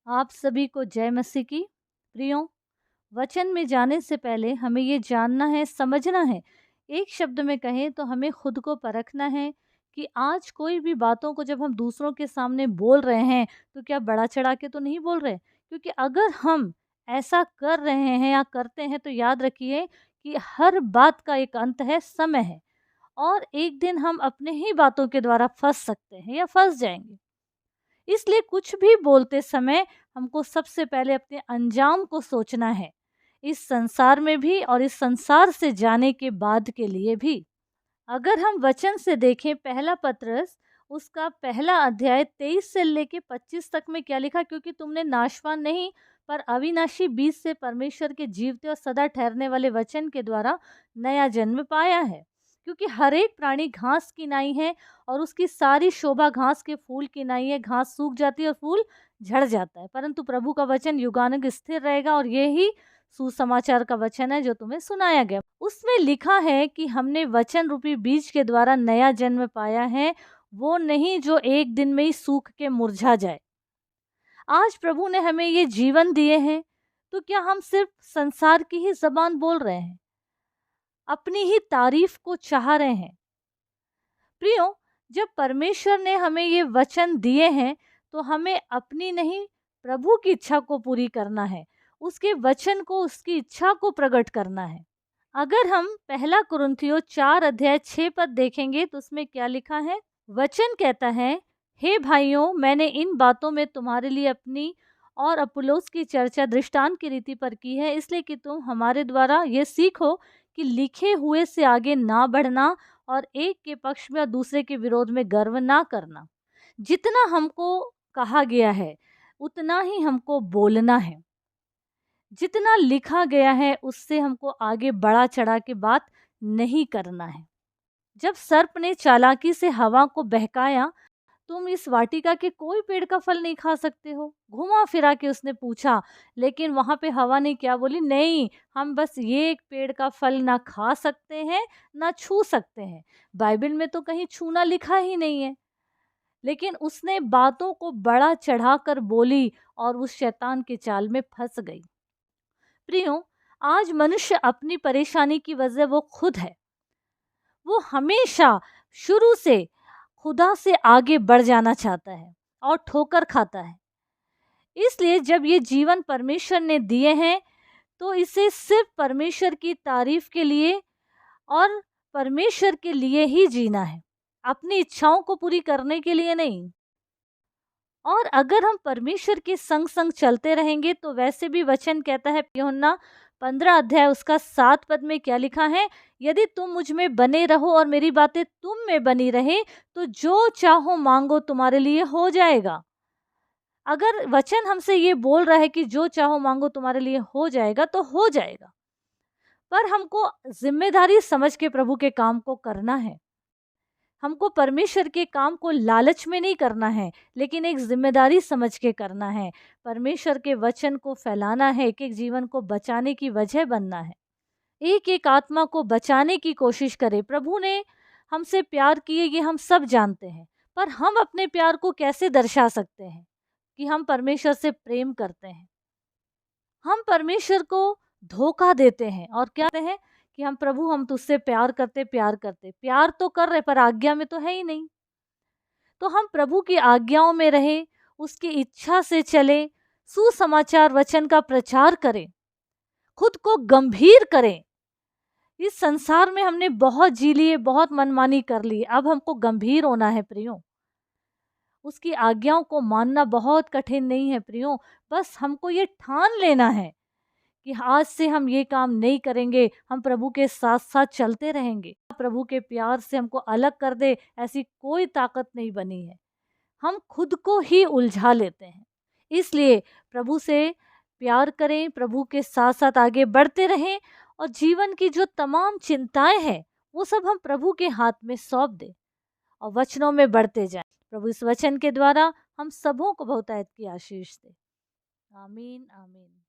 आप सभी को जय मसीह की। प्रियो, वचन में जाने से पहले हमें ये जानना है, समझना है। एक शब्द में कहें तो हमें खुद को परखना है कि आज कोई भी बातों को जब हम दूसरों के सामने बोल रहे हैं तो क्या बढ़ा चढ़ा के तो नहीं बोल रहे। क्योंकि अगर हम ऐसा कर रहे हैं या करते हैं तो याद रखिए कि हर बात का एक अंत है, समय है, और एक दिन हम अपने ही बातों के द्वारा फंस सकते हैं या फंस जाएंगे। इसलिए कुछ भी बोलते समय हमको सबसे पहले अपने अंजाम को सोचना है, इस संसार में भी और इस संसार से जाने के बाद के लिए भी। अगर हम वचन से देखें पहला पत्रस उसका पहला अध्याय 23 से लेके 25 तक में क्या लिखा, क्योंकि तुमने नाशवान नहीं पर अविनाशी बीज से परमेश्वर के जीवते और सदा ठहरने वाले वचन के द्वारा नया जन्म पाया है। क्योंकि हर एक प्राणी घास की नाई है और उसकी सारी शोभा घास के फूल की नाई है। घास सूख जाती है और फूल झड़ जाता है, परंतु प्रभु का वचन युगानुग स्थिर रहेगा। और यही सुसमाचार का वचन है जो तुम्हें सुनाया गया। उसमें लिखा है कि हमने वचन रूपी बीज के द्वारा नया जन्म पाया है, वो नहीं जो एक दिन में ही सूख के मुरझा जाए। आज प्रभु ने हमें ये जीवन दिए हैं, तो क्या हम सिर्फ संसार की ही जबान बोल रहे हैं, अपनी ही तारीफ को चाह रहे हैं? प्रियो, जब परमेश्वर ने हमें ये वचन दिए हैं तो हमें अपनी नहीं, प्रभु की इच्छा को पूरी करना है, उसके वचन को, उसकी इच्छा को प्रकट करना है। अगर हम पहला कुरिन्थियों 4 अध्याय 6 पद देखेंगे तो उसमें क्या लिखा है। वचन कहता है, हे भाइयों, मैंने इन बातों में तुम्हारे लिए अपनी और अपुल्लोस की चर्चा दृष्टांत की रीति पर की है, इसलिए कि तुम हमारे द्वारा ये सीखो कि लिखे हुए से आगे ना बढ़ना और एक के पक्ष में और दूसरे के विरोध में गर्व ना करना। जितना हमको कहा गया है उतना ही हमको बोलना है। जितना लिखा गया है उससे हमको आगे बढ़ा चढ़ा के बात नहीं करना है। जब सर्प ने चालाकी से हवा को बहकाया, तुम इस वाटिका के कोई पेड़ का फल नहीं खा सकते हो, घुमा फिरा के उसने पूछा। लेकिन वहां पे हवा ने क्या बोली, नहीं, हम बस ये एक पेड़ का फल ना खा सकते हैं ना छू सकते हैं। बाइबल में तो कहीं छूना लिखा ही नहीं है। लेकिन उसने बातों को बड़ा चढ़ाकर बोली और उस शैतान के जाल में फंस गई। प्रियो, आज मनुष्य अपनी परेशानी की वजह वो खुद है। वो हमेशा शुरू से खुदा से आगे बढ़ जाना चाहता है और ठोकर खाता है। इसलिए जब ये जीवन परमेश्वर ने दिए हैं तो इसे सिर्फ परमेश्वर की तारीफ के लिए और परमेश्वर के लिए ही जीना है, अपनी इच्छाओं को पूरी करने के लिए नहीं। और अगर हम परमेश्वर के संग संग चलते रहेंगे तो वैसे भी वचन कहता है, यूहन्ना 15 अध्याय उसका 7 पद में क्या लिखा है, यदि तुम मुझ में बने रहो और मेरी बातें तुम में बनी रहे तो जो चाहो मांगो तुम्हारे लिए हो जाएगा। अगर वचन हमसे ये बोल रहा है कि जो चाहो मांगो तुम्हारे लिए हो जाएगा, तो हो जाएगा। पर हमको जिम्मेदारी समझ के प्रभु के काम को करना है। हमको परमेश्वर के काम को लालच में नहीं करना है, लेकिन एक जिम्मेदारी समझ के करना है। परमेश्वर के वचन को फैलाना है, एक एक जीवन को बचाने की वजह बनना है, एक एक आत्मा को बचाने की कोशिश करें। प्रभु ने हमसे प्यार किए ये हम सब जानते हैं, पर हम अपने प्यार को कैसे दर्शा सकते हैं कि हम परमेश्वर से प्रेम करते हैं? हम परमेश्वर को धोखा देते हैं और क्या कहते हैं कि हम प्रभु, हम तुझसे प्यार करते प्यार तो कर रहे पर आज्ञा में तो है ही नहीं। तो हम प्रभु की आज्ञाओं में रहें, उसकी इच्छा से चलें, सुसमाचार वचन का प्रचार करें, खुद को गंभीर करें। इस संसार में हमने बहुत जी लिए, बहुत मनमानी कर ली, अब हमको गंभीर होना है प्रियो। उसकी आज्ञाओं को मानना बहुत कठिन नहीं है प्रियो, बस हमको ये ठान लेना है कि आज से हम ये काम नहीं करेंगे, हम प्रभु के साथ साथ चलते रहेंगे। प्रभु के प्यार से हमको अलग कर दे ऐसी कोई ताकत नहीं बनी है, हम खुद को ही उलझा लेते हैं। इसलिए प्रभु से प्यार करें, प्रभु के साथ साथ आगे बढ़ते रहें और जीवन की जो तमाम चिंताएं हैं वो सब हम प्रभु के हाथ में सौंप दें और वचनों में बढ़ते जाएं। प्रभु इस वचन के द्वारा हम सबों को बहुतायत की आशीष दे। आमीन आमीन।